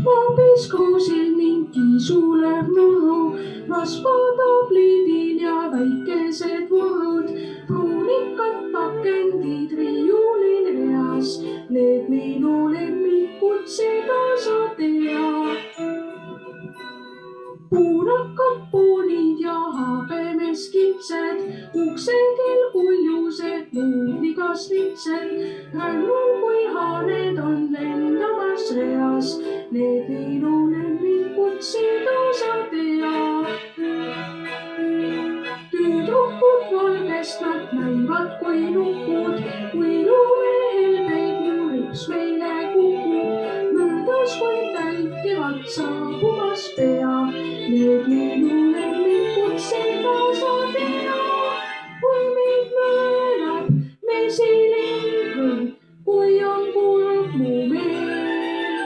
vihmapiskruusil ning kiisulev nuru, rasvadab liidil ja väikesed võrud, pruunikad pakendid riiulil reas, need minu lemmikud, seda sa tead. Puurakad poonid ja habemeskitsed, uksekil kuljused, luuligas litsed, rännul kui haaned on lendamas reas, need minu lemmikud, seda sa tead. Tüdrukud valgest nad näivad kui nukud, kui lumehelbeid mu lips meile kukub, möödas kui täikevad saabumas pea, need minu lemmikud, seda sa tead. Kui meid möönab mesilinn, kui on kurb mu meel,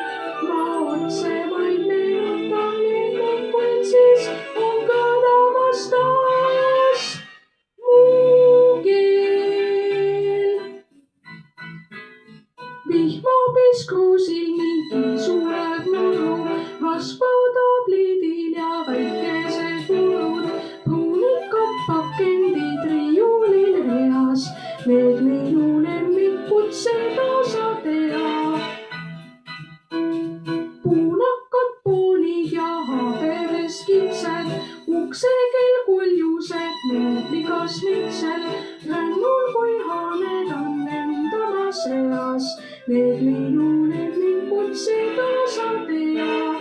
ma otse vaid meenutan lemmikuid, siis on kõlamas taas mu keel. Vihmapiskruusil ning kiisulev nuru, rasvadab liidil ja väikesed võrud, pruunikad pakendid riiulil reas, need minu lemmikud, seda sa tead. Puunakad poonid ja habemeskitsed, uksekil kuljused, luuligas litsed, rännul kui haaned on lendamas reas, need minu lemmikud, seda sa tead.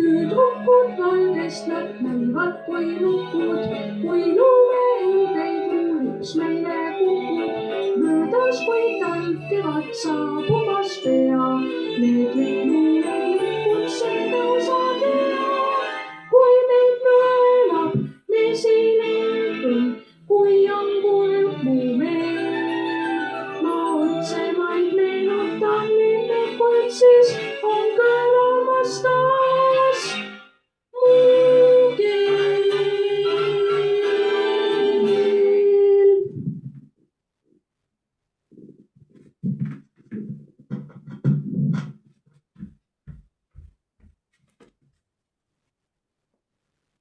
Tüdrukud valgest nad näivad kui nukud, kui lumehelbeid mu lips meile kukub, möödas kui talv kevad saabumas pea, need minu lemmikud.